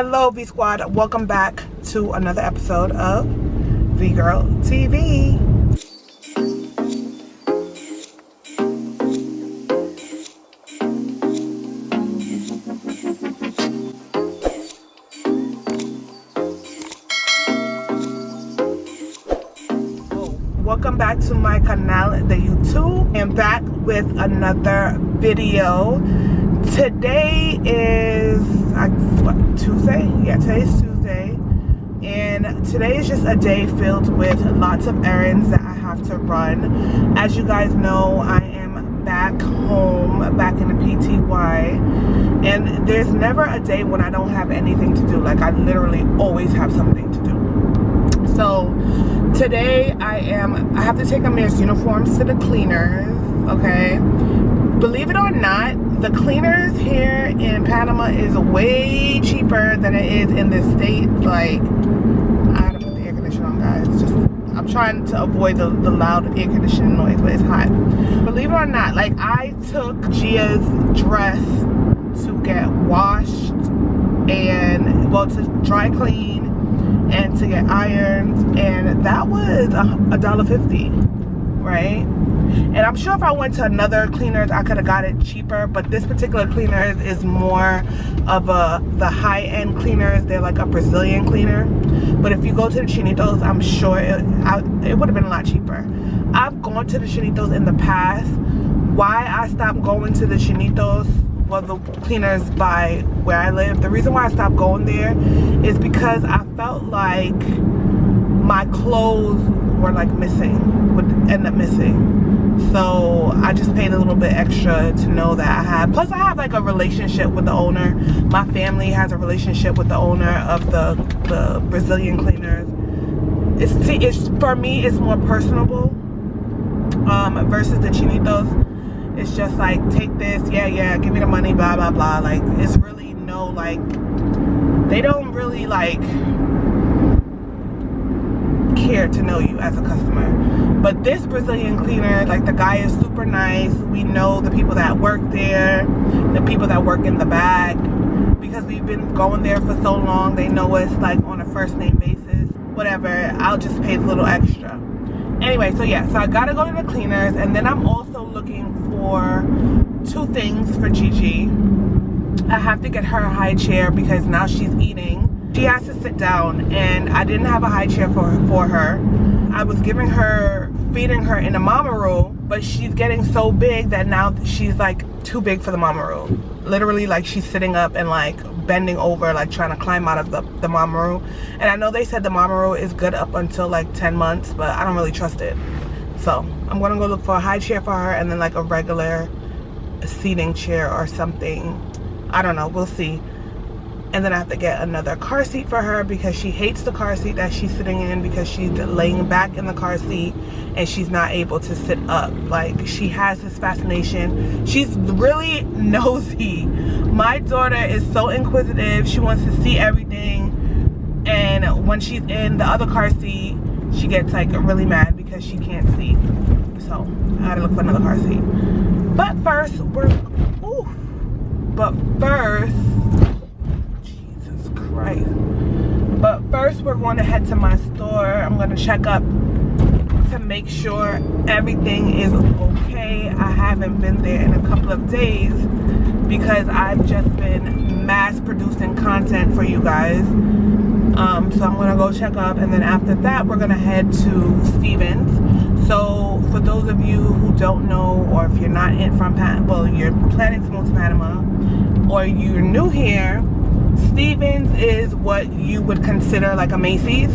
Hello V Squad, welcome back to another episode of VGIRLTV. Welcome back to my canal, the YouTube, and back with another video. Today is Tuesday? Yeah, today's Tuesday, and today is just a day filled with lots of errands that I have to run. As you guys know, I am back home, back in the PTY, and there's never a day when I don't have anything to do. Like, I literally always have something to do. So today I have to take Amir's uniforms to the cleaners. Okay, believe it or not, the cleaners here in Panama is way cheaper than it is in this state. Like, I had to put the air conditioner on, guys. Just, I'm trying to avoid the loud air conditioning noise, but it's hot. Believe it or not, like, I took Gia's dress to get washed and, well, to dry clean and to get irons, and that was $1.50, right? And I'm sure if I went to another cleaners, I could have got it cheaper, but this particular cleaners is more of the high-end cleaners. They're like a Brazilian cleaner. But if you go to the Chinitos, I'm sure it would have been a lot cheaper. I've gone to the Chinitos in the past. Why I stopped going to the Chinitos, well, the cleaners by where I live, the reason why I stopped going there is because I felt like my clothes were like missing, would end up missing. So I just paid a little bit extra to know that I had. Plus, I have like a relationship with the owner. My family has a relationship with the owner of the Brazilian cleaners. It's for me, it's more personable versus the Chinitos. It's just like, take this, yeah, give me the money, blah, blah, blah. Like, it's really no, like, they don't really, like, care to know you as a customer. But this Brazilian cleaner, like, the guy is super nice. We know the people that work there, the people that work in the back, because we've been going there for so long. They know us, like, on a first name basis. Whatever, I'll just pay a little extra. Anyway, so yeah, so I gotta go to the cleaners, and then I'm also looking for two things for Gigi. I have to get her a high chair because now she's eating. She has to sit down, and I didn't have a high chair for her. I was feeding her in the mama room, but she's getting so big that now she's like too big for the mama room. Literally, like, she's sitting up and like bending over, like trying to climb out of the mama room. And I know they said the mama room is good up until like 10 months, but I don't really trust it. So I'm gonna go look for a high chair for her, and then like a regular seating chair or something. I don't know, we'll see. And then I have to get another car seat for her because she hates the car seat that she's sitting in, because she's laying back in the car seat and she's not able to sit up. Like, she has this fascination. She's really nosy. My daughter is so inquisitive. She wants to see everything, and when she's in the other car seat, she gets like really mad because she can't see. So I gotta look for another car seat. But first, But first we're going to head to my store. I'm going to check up to make sure everything is okay. I haven't been there in a couple of days because I've just been mass producing content for you guys. So I'm going to go check up, and then after that we're going to head to Stevens. So for those of you who don't know, or if you're not from Panama, well, you're planning to move to Panama, or you're new here, Stevens is what you would consider like a Macy's.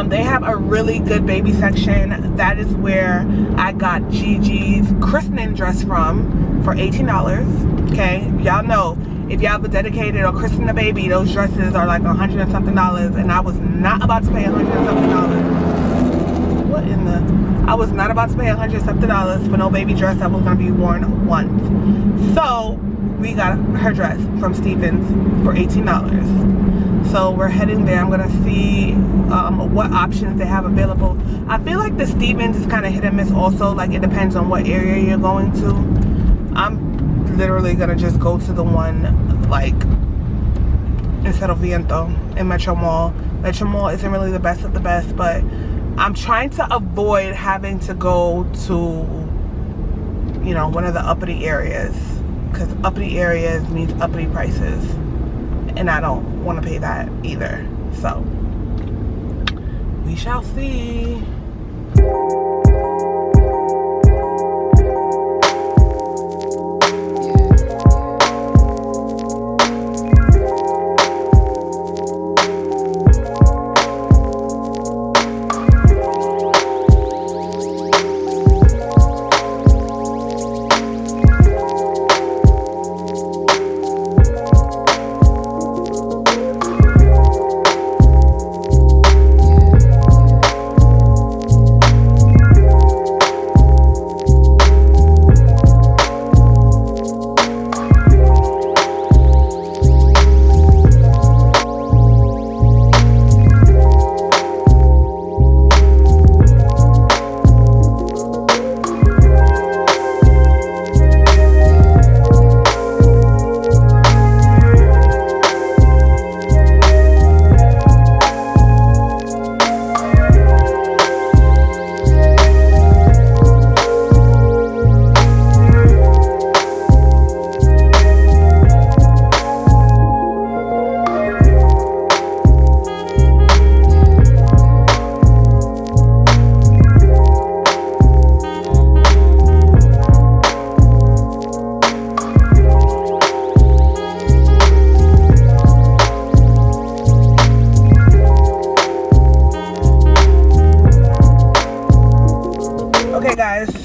They have a really good baby section. That is where I got Gigi's christening dress from for $18. Okay, y'all know, if y'all have a dedicated or christen a baby, those dresses are like $100 and something, and I was not about to pay $100 and something. What in the? I was not about to pay $100 and something for no baby dress that was gonna be worn once. So we got her dress from Stevens for $18. So we're heading there. I'm gonna see what options they have available. I feel like the Stevens is kind of hit and miss also. Like, it depends on what area you're going to. I'm literally gonna just go to the one like Cero Viento in Metro Mall. Metro Mall isn't really the best of the best, but I'm trying to avoid having to go to, you know, one of the uppity areas, because uppity areas means uppity prices, and I don't want to pay that either. So we shall see.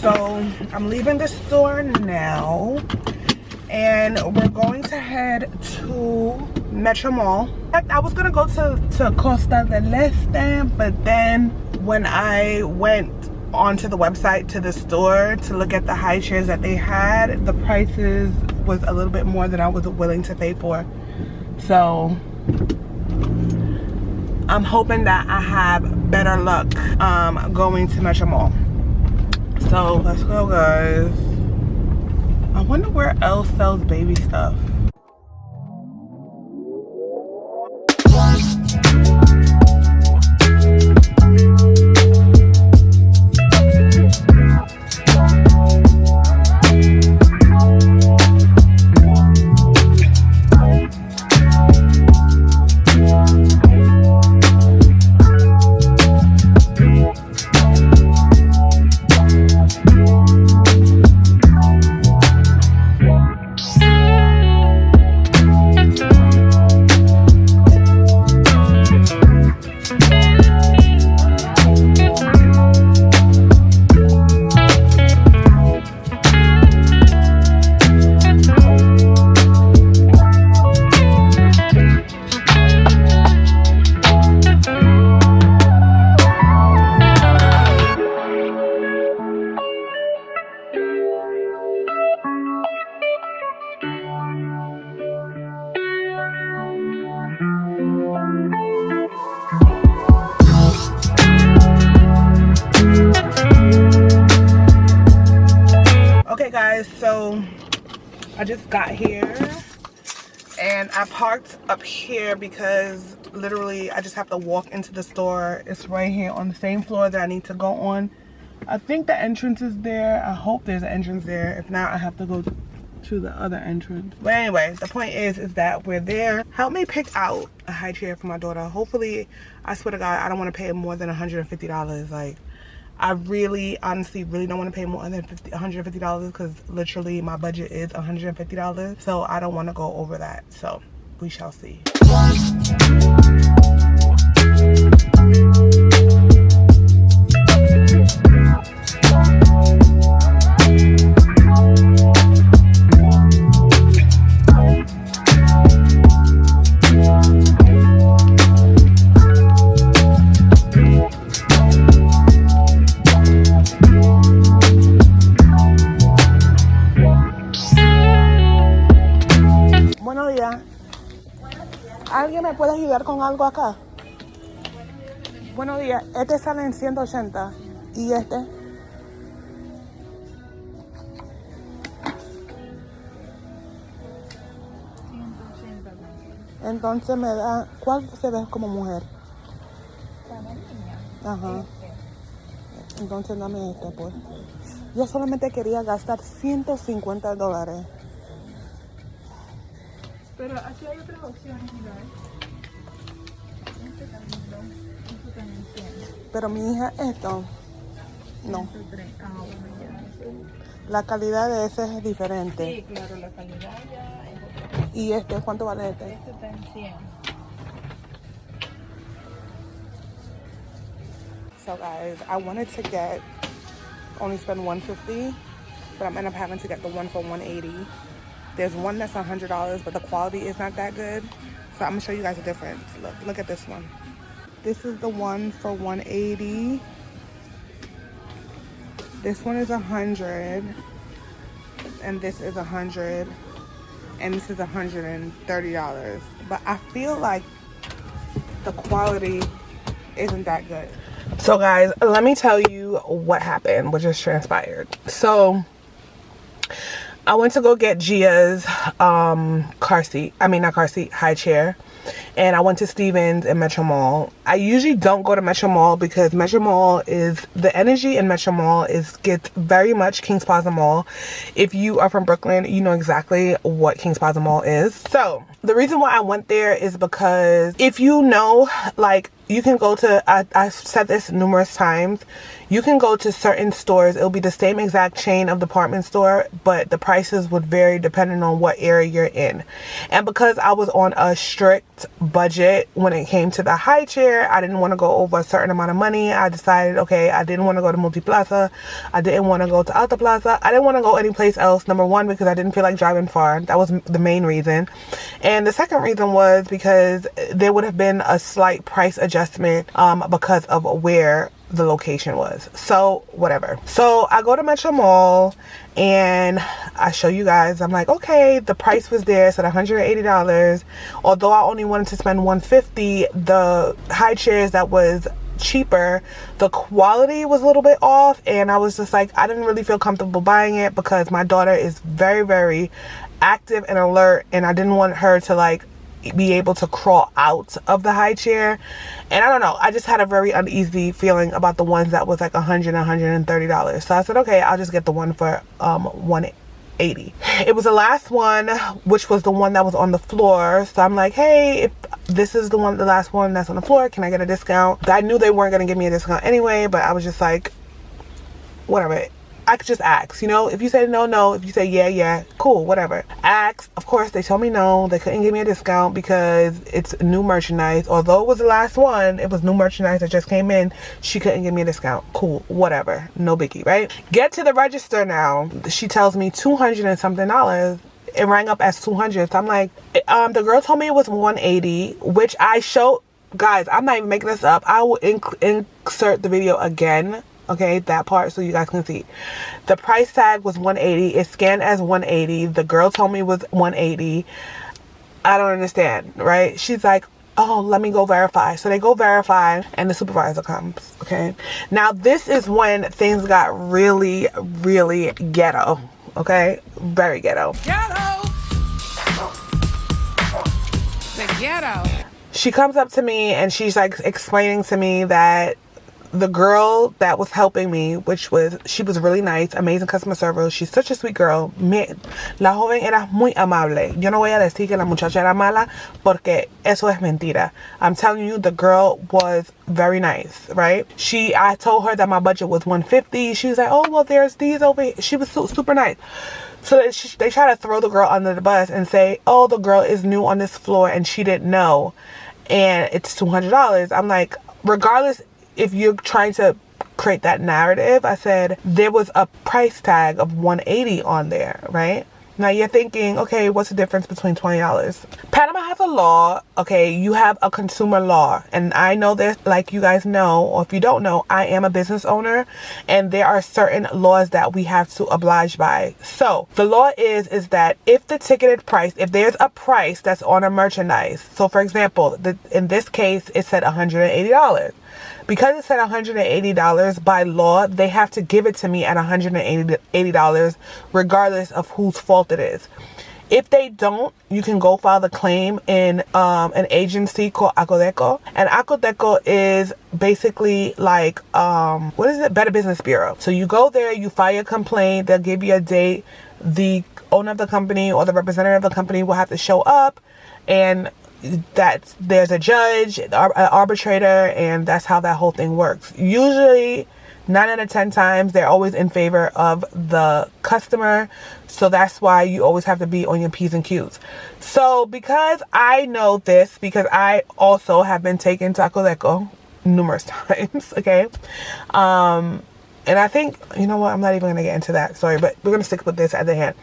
So I'm leaving the store now, and we're going to head to Metro Mall. In fact, I was gonna go to Costa del Este, but then when I went onto the website to the store to look at the high chairs that they had, the prices was a little bit more than I was willing to pay for. So I'm hoping that I have better luck going to Metro Mall. So let's go, guys. I wonder where else sells baby stuff. Okay guys, so I just got here and I parked up here because literally I just have to walk into the store. It's right here on the same floor that I need to go on. I think the entrance is there. I hope there's an entrance there. If not, I have to go to the other entrance. But anyway, the point is that we're there. Help me pick out a high chair for my daughter. Hopefully, I swear to God, I don't want to pay more than $150. Like, I really, honestly, really don't want to pay more than $150 because literally my budget is $150. So I don't want to go over that. So we shall see. Buenos días. ¿Alguien me puede ayudar con algo acá? Buenos días. Este sale en 180. ¿Y este? 180. Entonces me da, ¿cuál se ve como mujer? Ajá. Entonces dame este, pues. Yo solamente quería gastar $150. Pero aquí hay otras opciones, mira. Este también, esto también tiene. Pero mi hija, esto, no. 103. Ah, bueno, ya. La calidad de ese es diferente. Sí, claro, la calidad ya es otra. ¿Y este? ¿Cuánto vale este? Este está en 100. So guys, I wanted to get, only spend $150, but I'm end up having to get the one for $180. There's one that's $100, but the quality is not that good. So I'm gonna show you guys the difference. Look at this one. This is the one for $180. This one is $100, and this is $100, and this is $130. But I feel like the quality isn't that good. So guys, let me tell you what happened, what just transpired. So I went to go get Gia's car seat. I mean, not car seat, high chair. And I went to Stevens and Metro Mall. I usually don't go to Metro Mall because Metro Mall is, the energy in Metro Mall gets very much Kings Plaza Mall. If you are from Brooklyn, you know exactly what Kings Plaza Mall is. So the reason why I went there is because if you know, like, you can go to, I've said this numerous times, you can go to certain stores, it'll be the same exact chain of department store, but the prices would vary depending on what area you're in. And because I was on a strict budget when it came to the high chair, I didn't want to go over a certain amount of money. I decided, okay, I didn't want to go to Multiplaza, I didn't want to go to Alta Plaza, I didn't want to go anyplace else. Number one, because I didn't feel like driving far. That was the main reason. And the second reason was because there would have been a slight price adjustment because of where the location was. So whatever. So I go to Metro Mall and I show you guys, I'm like, okay, the price was there, so $180. Although I only wanted to spend $150, the high chairs that was cheaper, the quality was a little bit off, and I was just like, I didn't really feel comfortable buying it because my daughter is very, very active and alert, and I didn't want her to like be able to crawl out of the high chair. And I don't know, I just had a very uneasy feeling about the ones that was like $100, $130. So I said, okay, I'll just get the one for $180. It was the last one, which was the one that was on the floor. So I'm like, hey, if this is the last one that's on the floor, can I get a discount? I knew they weren't gonna give me a discount anyway, but I was just like, whatever. I could just ask, you know, if you say no, no, if you say yeah, yeah, cool, whatever. Ask. Of course, they told me no, they couldn't give me a discount because it's new merchandise. Although it was the last one, it was new merchandise that just came in, she couldn't give me a discount. Cool, whatever, no biggie, right? Get to the register now. She tells me $200 and something. It rang up as 200. So I'm like, the girl told me it was 180, which I showed, guys, I'm not even making this up. I will insert the video again. Okay, that part so you guys can see. The price tag was 180. It scanned as 180. The girl told me it was 180. I don't understand, right? She's like, oh, let me go verify. So they go verify and the supervisor comes, okay? Now this is when things got really, really ghetto, okay? Very ghetto. Ghetto! The ghetto. She comes up to me and she's like explaining to me that the girl that was helping me, she was really nice, amazing customer service. She's such a sweet girl. La joven era muy amable. Yo no voy a decir que la muchacha era mala porque eso es mentira. I'm telling you, the girl was very nice, right? I told her that my budget was $150. She was like, oh, well, there's these over here. She was super nice. So they try to throw the girl under the bus and say, oh, the girl is new on this floor and she didn't know. And it's $200. I'm like, regardless, if you're trying to create that narrative, I said there was a price tag of $180 on there, right? Now you're thinking, okay, what's the difference between $20? Panama has a law, okay, you have a consumer law. And I know this, like you guys know, or if you don't know, I am a business owner and there are certain laws that we have to oblige by. So the law is that if the ticketed price, if there's a price that's on a merchandise, so for example, in this case, it said $180. Because it said $180 by law, they have to give it to me at $180 regardless of whose fault it is. If they don't, you can go file the claim in an agency called Acodeco. And Acodeco is basically like, what is it? Better Business Bureau. So you go there, you file your complaint, they'll give you a date. The owner of the company or the representative of the company will have to show up, and there's a judge, an arbitrator, and that's how that whole thing works. Usually 9 out of 10 times they're always in favor of the customer, so that's why you always have to be on your P's and Q's. So because I know this, because I also have been taken to Acodeco numerous times, okay, and I think, you know what, I'm not even going to get into that story, but we're going to stick with this at the hand.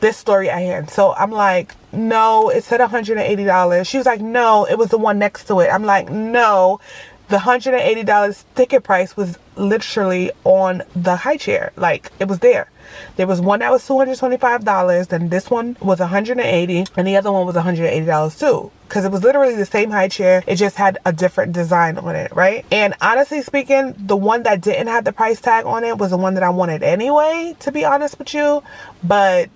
This story at hand. So I'm like, no, it said $180. She was like, no, it was the one next to it. I'm like, no, the $180 ticket price was literally on the high chair. Like, it was there. There was one that was $225, then this one was $180, and the other one was $180 too. Because it was literally the same high chair, it just had a different design on it, right? And honestly speaking, the one that didn't have the price tag on it was the one that I wanted anyway, to be honest with you. But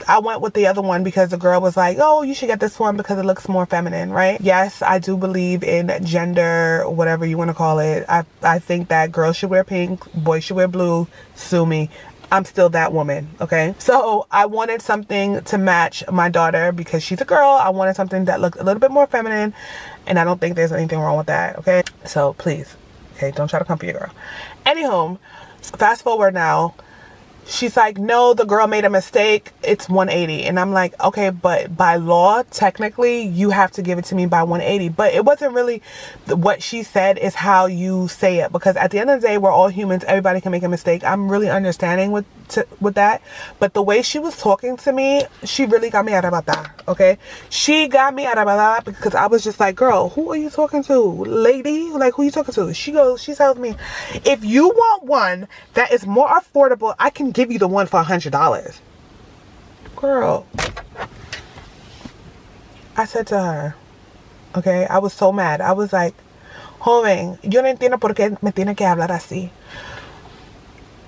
I went with the other one because the girl was like, oh, you should get this one because it looks more feminine, right? Yes, I do believe in gender, whatever you want to call it. I think that girls should wear pink, boys should wear blue. Sue me. I'm still that woman, okay? So I wanted something to match my daughter because she's a girl. I wanted something that looked a little bit more feminine, and I don't think there's anything wrong with that, okay? So please, okay, don't try to come for your girl. Anywho, fast forward now. She's like, no, the girl made a mistake. It's $180. And I'm like, okay, but by law, technically, you have to give it to me by $180. But it wasn't really what she said is how you say it. Because at the end of the day, we're all humans. Everybody can make a mistake. I'm really understanding with that. But the way she was talking to me, she really got me arrebatada, okay? She got me arrebatada because I was just like, girl, who are you talking to? Lady? Like, who are you talking to? She tells me, if you want one that is more affordable, I can give you the one for $100. Girl, I said to her, okay, I was so mad. I was like, joven, yo no entiendo por qué me tiene que hablar así.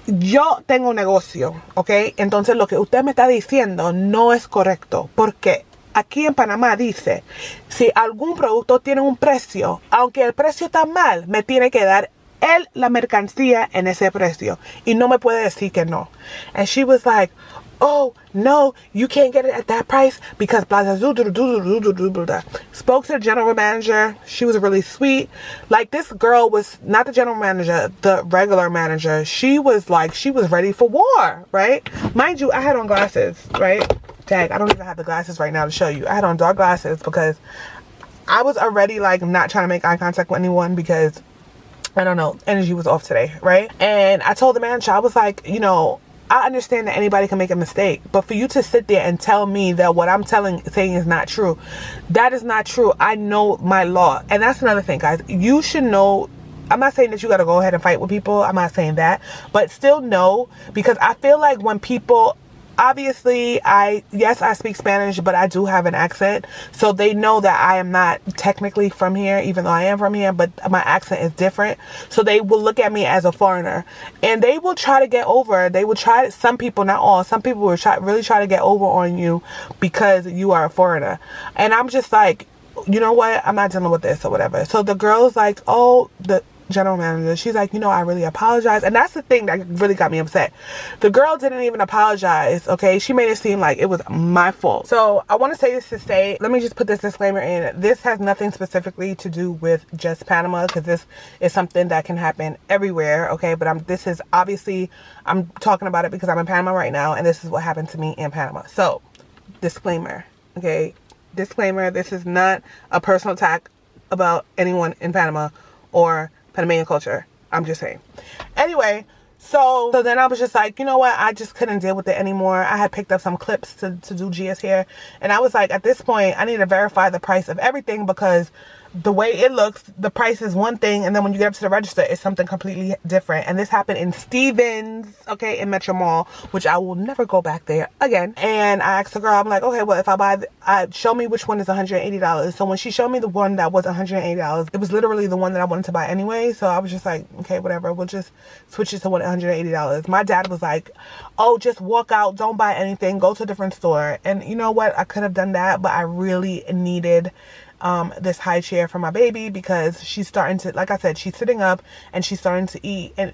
Yo tengo un negocio, ¿ok? Entonces lo que usted me está diciendo no es correcto. Porque aquí en Panamá dice, si algún producto tiene un precio, aunque el precio está mal, me tiene que dar la mercancía en ese precio. Y no me puede decir que no. And she was like, oh, no, you can't get it at that price because blah, blah, blah, blah, blah, blah. Spoke to the general manager. She was really sweet. Like, this girl was not the general manager, the regular manager. She was like, she was ready for war, right? Mind you, I had on glasses, right? Dang, I don't even have the glasses right now to show you. I had on dark glasses because I was already like not trying to make eye contact with anyone because, I don't know, energy was off today, right? And I told the manager, I was like, you know, I understand that anybody can make a mistake, but for you to sit there and tell me that what I'm saying is not true, that is not true. I know my law. And that's another thing, guys. You should know. I'm not saying that you got to go ahead and fight with people. I'm not saying that, but still know, because I feel like when people, obviously, yes, I speak Spanish, but I do have an accent. So they know that I am not technically from here, even though I am from here, but my accent is different. So they will look at me as a foreigner, and they will try to get over. They will try, some people, not all, some people will really try to get over on you because you are a foreigner. And I'm just like, you know what? I'm not dealing with this or whatever. So the girl's like, oh, the general manager, she's like, you know, I really apologize. And that's the thing that really got me upset. The girl didn't even apologize, okay? She made it seem like it was my fault. So I want to say this to say, let me just put this disclaimer in. This has nothing specifically to do with just Panama, because this is something that can happen everywhere, okay? But this is obviously, I'm talking about it because I'm in Panama right now, and this is what happened to me in Panama. So, disclaimer, okay? Disclaimer, this is not a personal attack about anyone in Panama or Panamanian culture. I'm just saying. Anyway, so then I was just like, you know what? I just couldn't deal with it anymore. I had picked up some clips to do Gia's hair. And I was like, at this point, I need to verify the price of everything because the way it looks, the price is one thing, and then when you get up to the register, it's something completely different. And this happened in Stevens, okay, in Metro Mall, which I will never go back there again. And I asked the girl, I'm like, okay, well, if I buy, show me which one is $180. So when she showed me the one that was $180, it was literally the one that I wanted to buy anyway. So I was just like, okay, whatever, we'll just switch it to $180. My dad was like, oh, just walk out, don't buy anything, go to a different store. And you know what, I could have done that, but I really needed this high chair for my baby, because she's starting to, like I said, she's sitting up and she's starting to eat and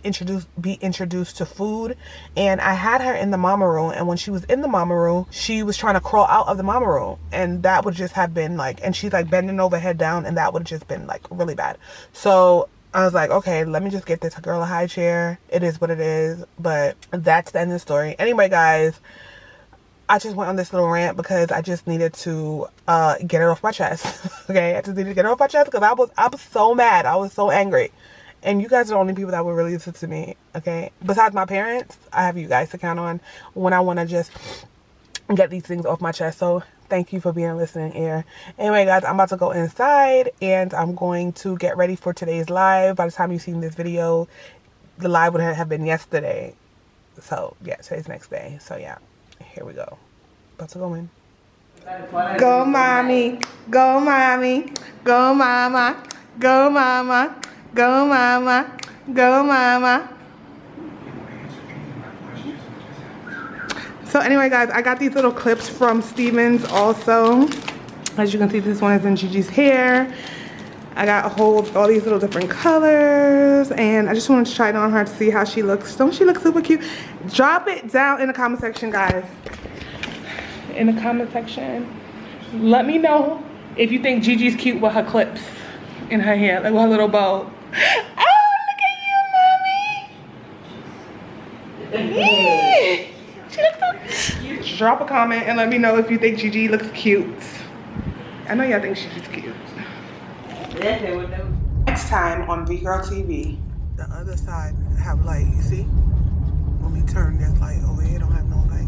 be introduced to food. And I had her in the mama room, and when she was in the mama room, she was trying to crawl out of the mama room, and that would just have been like, and she's like bending over head down, and that would have just been like really bad. So I was like, okay, let me just get this girl a high chair. It is what it is. But that's the end of the story. Anyway, guys, I just went on this little rant because I just needed to get it off my chest. Okay, I just needed to get it off my chest because I was so mad. I was so angry. And you guys are the only people that will really listen to me, okay? Besides my parents, I have you guys to count on when I want to just get these things off my chest. So thank you for being a listening ear. Anyway, guys, I'm about to go inside and I'm going to get ready for today's live. By the time you've seen this video, the live would have been yesterday. So yeah, today's next day. So yeah. Here we go. About to go in. Go mommy, go mommy, go mama, go mama, go mama, go mama. So anyway, guys, I got these little clips from Stevens also. As you can see, this one is in Gigi's hair. I got a whole all these little different colors, and I just wanted to try it on her to see how she looks. Don't she look super cute? Drop it down in the comment section, guys. In the comment section, let me know if you think Gigi's cute with her clips in her hair, like with her little bow. Oh, look at you, mommy. Yeah. She looks so cute. Drop a comment and let me know if you think Gigi looks cute. I know y'all think Gigi's cute. Next time on VGIRLTV, the other side have light. You see? When we turn, there's light over here. Don't have no light.